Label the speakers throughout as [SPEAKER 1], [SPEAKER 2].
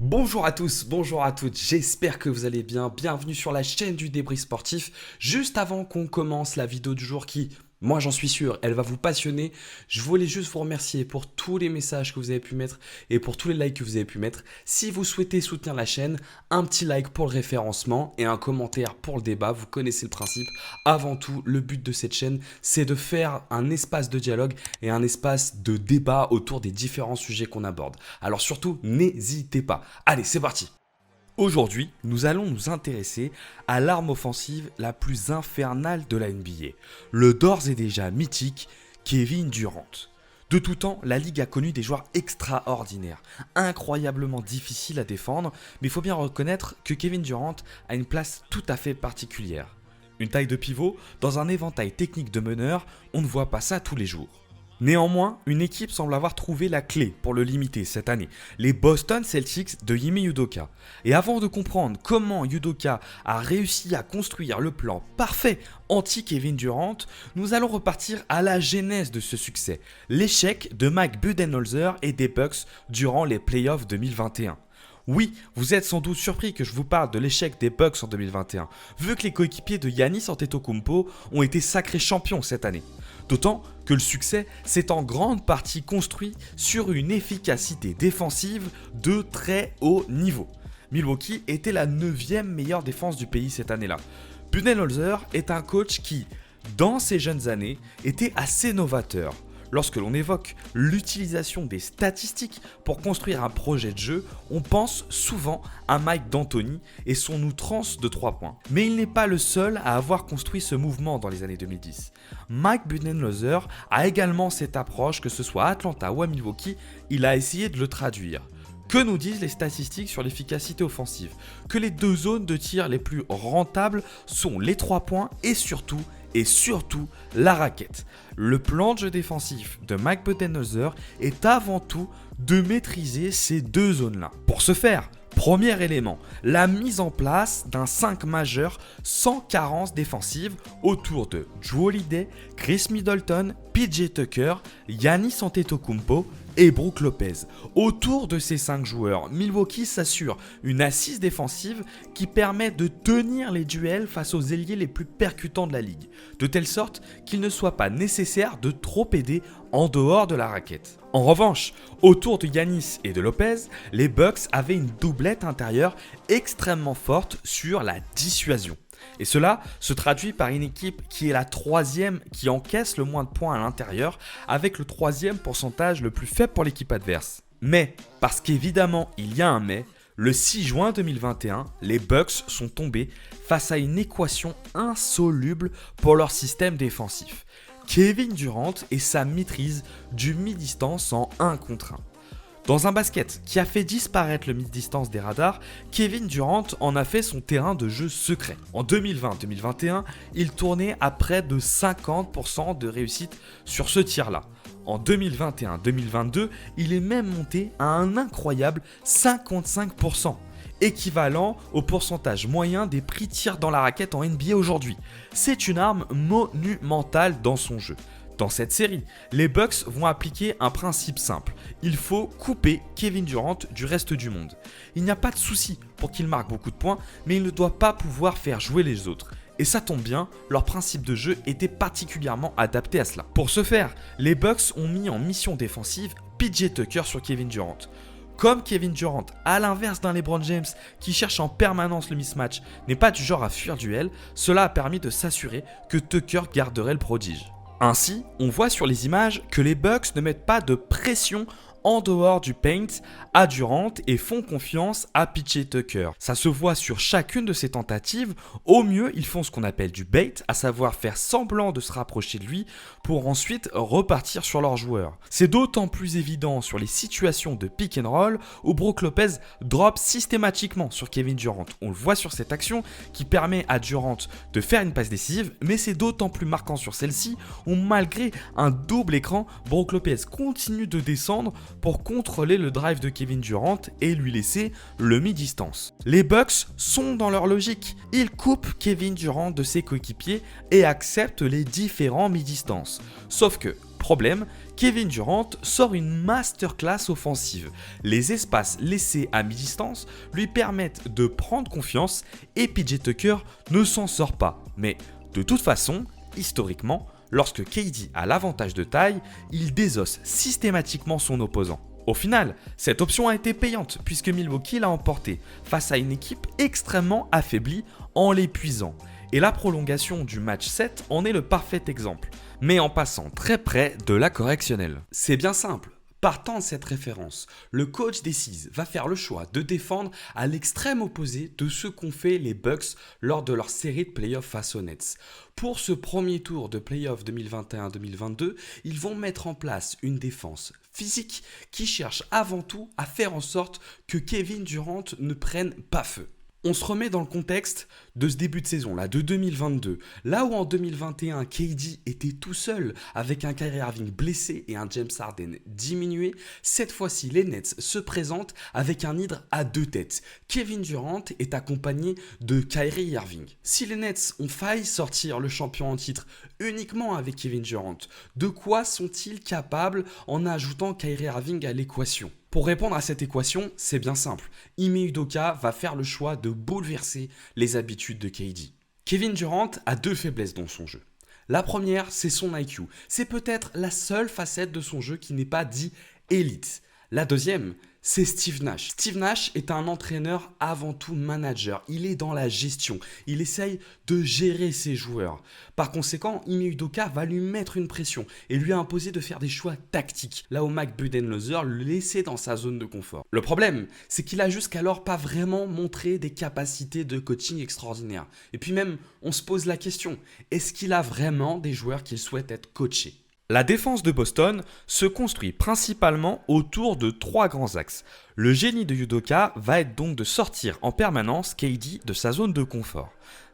[SPEAKER 1] Bonjour à tous, bonjour à toutes, j'espère que vous allez bien, bienvenue sur la chaîne du débrief sportif. Juste avant qu'on commence la vidéo du jour qui, moi j'en suis sûr, elle va vous passionner, je voulais juste vous remercier pour tous les messages que vous avez pu mettre et pour tous les likes que vous avez pu mettre. Si vous souhaitez soutenir la chaîne, un petit like pour le référencement et un commentaire pour le débat, vous connaissez le principe. Avant tout, le but de cette chaîne, c'est de faire un espace de dialogue et un espace de débat autour des différents sujets qu'on aborde. Alors surtout, n'hésitez pas. Allez, c'est parti. Aujourd'hui, nous allons nous intéresser à l'arme offensive la plus infernale de la NBA, le d'ores et déjà mythique Kevin Durant. De tout temps, la ligue a connu des joueurs extraordinaires, incroyablement difficiles à défendre, mais il faut bien reconnaître que Kevin Durant a une place tout à fait particulière. Une taille de pivot, dans un éventail technique de meneur, on ne voit pas ça tous les jours. Néanmoins, une équipe semble avoir trouvé la clé pour le limiter cette année, les Boston Celtics de Ime Udoka. Et avant de comprendre comment Udoka a réussi à construire le plan parfait anti-Kevin Durant, nous allons repartir à la genèse de ce succès, l'échec de Mike Budenholzer et des Bucks durant les playoffs 2021. Oui, vous êtes sans doute surpris que je vous parle de l'échec des Bucks en 2021, vu que les coéquipiers de Giannis Antetokounmpo ont été sacrés champions cette année. D'autant que le succès s'est en grande partie construit sur une efficacité défensive de très haut niveau. Milwaukee était la 9e meilleure défense du pays cette année-là. Budenholzer est un coach qui, dans ses jeunes années, était assez novateur. Lorsque l'on évoque l'utilisation des statistiques pour construire un projet de jeu, on pense souvent à Mike D'Antoni et son outrance de 3 points. Mais il n'est pas le seul à avoir construit ce mouvement dans les années 2010. Mike Budenholzer a également cette approche, que ce soit à Atlanta ou à Milwaukee, il a essayé de le traduire. Que nous disent les statistiques sur l'efficacité offensive? Que les deux zones de tir les plus rentables sont les 3 points et surtout la raquette. Le plan de jeu défensif de Mike Budenholzer est avant tout de maîtriser ces deux zones-là. Pour ce faire, premier élément, la mise en place d'un 5 majeur sans carence défensive autour de Jrue Holiday, Chris Middleton, PJ Tucker, Giannis Antetokounmpo et Brook Lopez. Autour de ces 5 joueurs, Milwaukee s'assure une assise défensive qui permet de tenir les duels face aux ailiers les plus percutants de la ligue, de telle sorte qu'il ne soit pas nécessaire de trop aider en dehors de la raquette. En revanche, autour de Giannis et de Lopez, les Bucks avaient une doublette intérieure extrêmement forte sur la dissuasion. Et cela se traduit par une équipe qui est la 3e qui encaisse le moins de points à l'intérieur, avec le 3e pourcentage le plus faible pour l'équipe adverse. Mais, parce qu'évidemment il y a un mais, le 6 juin 2021, les Bucks sont tombés face à une équation insoluble pour leur système défensif. Kevin Durant et sa maîtrise du mi-distance en 1 contre 1. Dans un basket qui a fait disparaître le mid-distance des radars, Kevin Durant en a fait son terrain de jeu secret. En 2020-2021, il tournait à près de 50% de réussite sur ce tir-là. En 2021-2022, il est même monté à un incroyable 55%, équivalent au pourcentage moyen des prix tirs dans la raquette en NBA aujourd'hui. C'est une arme monumentale dans son jeu. Dans cette série, les Bucks vont appliquer un principe simple. Il faut couper Kevin Durant du reste du monde. Il n'y a pas de souci pour qu'il marque beaucoup de points, mais il ne doit pas pouvoir faire jouer les autres. Et ça tombe bien, leur principe de jeu était particulièrement adapté à cela. Pour ce faire, les Bucks ont mis en mission défensive PJ Tucker sur Kevin Durant. Comme Kevin Durant, à l'inverse d'un LeBron James qui cherche en permanence le mismatch, n'est pas du genre à fuir duel, cela a permis de s'assurer que Tucker garderait le prodige. Ainsi, on voit sur les images que les Bucks ne mettent pas de pression en dehors du paint à Durant et font confiance à PJ Tucker. Ça se voit sur chacune de ces tentatives. Au mieux, ils font ce qu'on appelle du bait, à savoir faire semblant de se rapprocher de lui pour ensuite repartir sur leur joueur. C'est d'autant plus évident sur les situations de pick and roll où Brook Lopez drop systématiquement sur Kevin Durant. On le voit sur cette action qui permet à Durant de faire une passe décisive, mais c'est d'autant plus marquant sur celle-ci où malgré un double écran, Brook Lopez continue de descendre pour contrôler le drive de Kevin Durant et lui laisser le mi-distance. Les Bucks sont dans leur logique. Ils coupent Kevin Durant de ses coéquipiers et acceptent les différents mi-distances. Sauf que,
[SPEAKER 2] Problème, Kevin Durant sort une masterclass offensive. Les espaces laissés à mi-distance lui permettent de prendre confiance et PJ Tucker ne s'en sort pas. Mais de toute façon, historiquement, lorsque KD a l'avantage de taille, il désosse systématiquement son opposant. Au final, cette option a été payante puisque Milwaukee l'a emporté face à une équipe extrêmement affaiblie en l'épuisant. Et la prolongation du match 7 en est le parfait exemple, mais en passant très près de la correctionnelle.
[SPEAKER 1] C'est bien simple. Partant de cette référence, le coach des Seas va faire le choix de défendre à l'extrême opposé de ce qu'ont fait les Bucks lors de leur série de playoffs face aux Nets. Pour ce premier tour de playoffs 2021-2022, ils vont mettre en place une défense physique qui cherche avant tout à faire en sorte que Kevin Durant ne prenne pas feu. On se remet dans le contexte de ce début de saison là, de 2022. Là où en 2021, KD était tout seul avec un Kyrie Irving blessé et un James Harden diminué, cette fois-ci les Nets se présentent avec un hydre à deux têtes. Kevin Durant est accompagné de Kyrie Irving. Si les Nets ont failli sortir le champion en titre uniquement avec Kevin Durant, de quoi sont-ils capables en ajoutant Kyrie Irving à l'équation ? Pour répondre à cette équation, c'est bien simple. Ime Udoka va faire le choix de bouleverser les habitudes de KD. Kevin Durant a deux faiblesses dans son jeu. La première, c'est son IQ. C'est peut-être la seule facette de son jeu qui n'est pas dit élite. La deuxième, c'est Steve Nash. Steve Nash est un entraîneur avant tout manager. Il est dans la gestion. Il essaye de gérer ses joueurs. Par conséquent, Ime Udoka va lui mettre une pression et lui imposer de faire des choix tactiques, là où Mike Budenholzer le laissait dans sa zone de confort. Le problème, c'est qu'il a jusqu'alors pas vraiment montré des capacités de coaching extraordinaires. Et puis même, on se pose la question, est-ce qu'il a vraiment des joueurs qu'il souhaite être coachés ?
[SPEAKER 2] La défense de Boston se construit principalement autour de trois grands axes. Le génie de Udoka va être donc de sortir en permanence KD de sa zone de confort.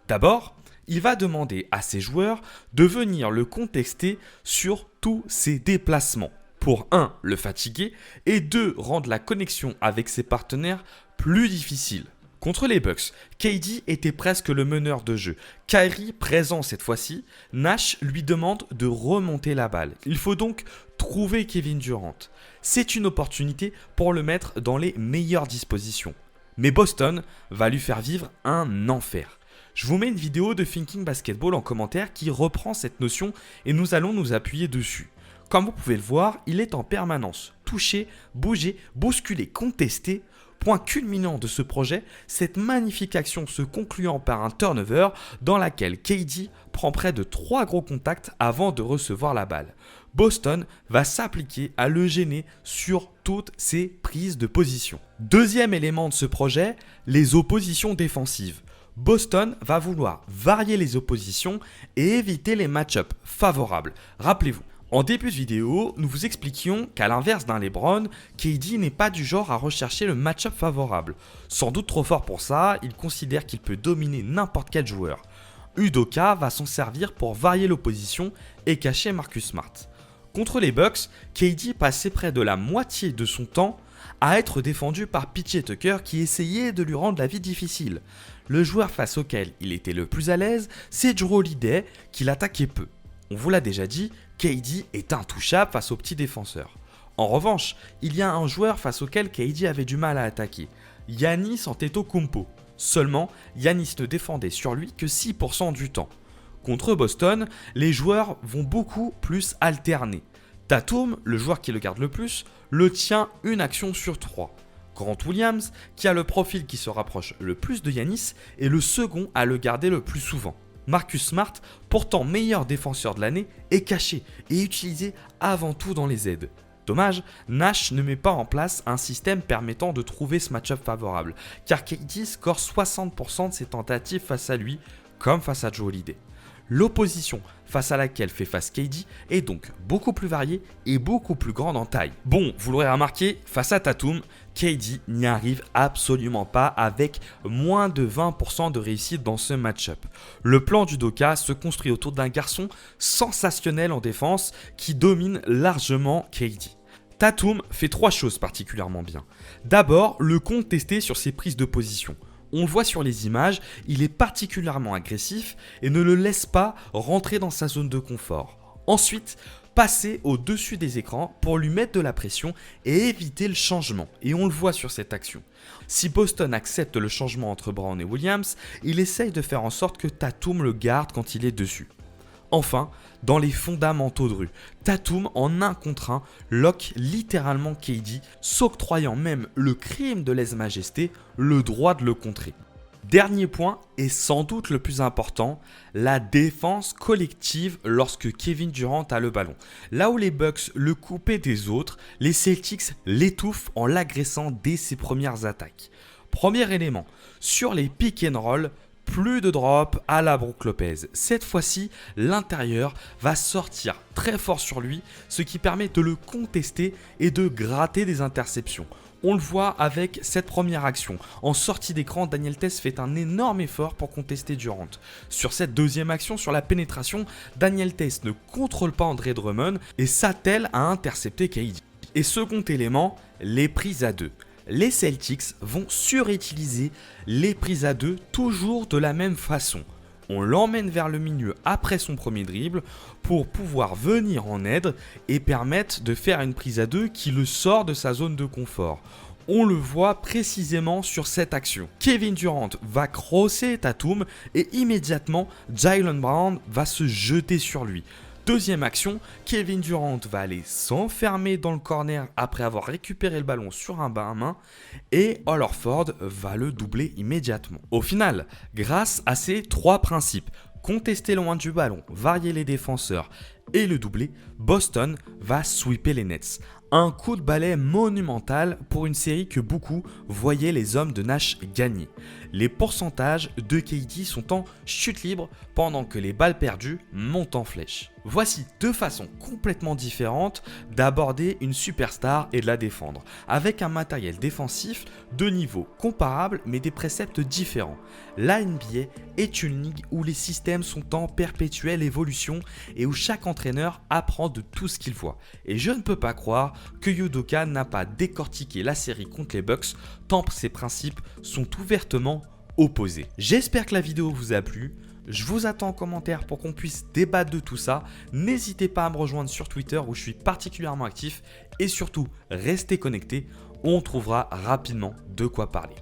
[SPEAKER 2] D'abord, il va demander à ses joueurs de venir le contester sur tous ses déplacements. Pour 1, le fatiguer et 2, rendre la connexion avec ses partenaires plus difficile. Contre les Bucks, KD était presque le meneur de jeu. Kyrie présent cette fois-ci, Nash lui demande de remonter la balle. Il faut donc trouver Kevin Durant. C'est une opportunité pour le mettre dans les meilleures dispositions. Mais Boston va lui faire vivre un enfer. Je vous mets une vidéo de Thinking Basketball en commentaire qui reprend cette notion et nous allons nous appuyer dessus. Comme vous pouvez le voir, il est en permanence touché, bougé, bousculé, contesté. Point culminant de ce projet, cette magnifique action se concluant par un turnover dans laquelle KD prend près de 3 gros contacts avant de recevoir la balle. Boston va s'appliquer à le gêner sur toutes ses prises de position. Deuxième élément de ce projet, les oppositions défensives. Boston va vouloir varier les oppositions et éviter les match-ups favorables. Rappelez-vous, en début de vidéo, nous vous expliquions qu'à l'inverse d'un LeBron, KD n'est pas du genre à rechercher le match-up favorable. Sans doute trop fort pour ça, il considère qu'il peut dominer n'importe quel joueur. Udoka va s'en servir pour varier l'opposition et cacher Marcus Smart. Contre les Bucks, KD passait près de la moitié de son temps à être défendu par PJ Tucker qui essayait de lui rendre la vie difficile. Le joueur face auquel il était le plus à l'aise, c'est Jrue Holiday qui l'attaquait peu. On vous l'a déjà dit, KD est intouchable face aux petits défenseurs. En revanche, il y a un joueur face auquel KD avait du mal à attaquer, Giannis Antetokounmpo. Seulement, Giannis ne défendait sur lui que 6% du temps. Contre Boston, les joueurs vont beaucoup plus alterner. Tatum, le joueur qui le garde le plus, le tient une action sur 3. Grant Williams, qui a le profil qui se rapproche le plus de Giannis, est le second à le garder le plus souvent. Marcus Smart, pourtant meilleur défenseur de l'année, est caché et utilisé avant tout dans les aides. Dommage, Nash ne met pas en place un système permettant de trouver ce match-up favorable, car KD score 60% de ses tentatives face à lui, comme face à Jrue Holiday. L'opposition face à laquelle fait face KD est donc beaucoup plus variée et beaucoup plus grande en taille. Bon, vous l'aurez remarqué, face à Tatum, KD n'y arrive absolument pas avec moins de 20% de réussite dans ce match-up. Le plan d'Udoka se construit autour d'un garçon sensationnel en défense qui domine largement KD. Tatum fait 3 choses particulièrement bien. D'abord, le contester sur ses prises de position. On le voit sur les images, il est particulièrement agressif et ne le laisse pas rentrer dans sa zone de confort. Ensuite, passer au-dessus des écrans pour lui mettre de la pression et éviter le changement. Et on le voit sur cette action. Si Boston accepte le changement entre Brown et Williams, il essaye de faire en sorte que Tatum le garde quand il est dessus. Enfin, dans les fondamentaux de rue, Tatum en 1 contre 1 lock littéralement KD, s'octroyant même le crime de lèse-majesté, le droit de le contrer. Dernier point, et sans doute le plus important, la défense collective lorsque Kevin Durant a le ballon. Là où les Bucks le coupaient des autres, les Celtics l'étouffent en l'agressant dès ses premières attaques. Premier élément, sur les pick and roll, plus de drop à la Brook Lopez. Cette fois-ci, l'intérieur va sortir très fort sur lui, ce qui permet de le contester et de gratter des interceptions. On le voit avec cette première action. En sortie d'écran, Daniel Theis fait un énorme effort pour contester Durant. Sur cette deuxième action, sur la pénétration, Daniel Theis ne contrôle pas Andre Drummond et s'attelle à intercepter KD. Et second élément, les prises à 2. Les Celtics vont surutiliser les prises à 2 toujours de la même façon. On l'emmène vers le milieu après son premier dribble pour pouvoir venir en aide et permettre de faire une prise à 2 qui le sort de sa zone de confort. On le voit précisément sur cette action. Kevin Durant va crosser Tatum et immédiatement Jaylen Brown va se jeter sur lui. Deuxième action, Kevin Durant va aller s'enfermer dans le corner après avoir récupéré le ballon sur un bas à main et Al Horford va le doubler immédiatement. Au final, grâce à ces 3 principes, contester loin du ballon, varier les défenseurs et le doubler, Boston va sweeper les Nets. Un coup de balai monumental pour une série que beaucoup voyaient les hommes de Nash gagner. Les pourcentages de KD sont en chute libre pendant que les balles perdues montent en flèche. Voici 2 façons complètement différentes d'aborder une superstar et de la défendre, avec un matériel défensif de niveau comparable mais des préceptes différents. La NBA est une ligue où les systèmes sont en perpétuelle évolution et où chaque entraîneur apprend de tout ce qu'il voit. Et je ne peux pas croire que Udoka n'a pas décortiqué la série contre les Bucks tant ses principes sont ouvertement opposés. J'espère que la vidéo vous a plu. Je vous attends en commentaire pour qu'on puisse débattre de tout ça. N'hésitez pas à me rejoindre sur Twitter où je suis particulièrement actif et surtout restez connectés. On trouvera rapidement de quoi parler.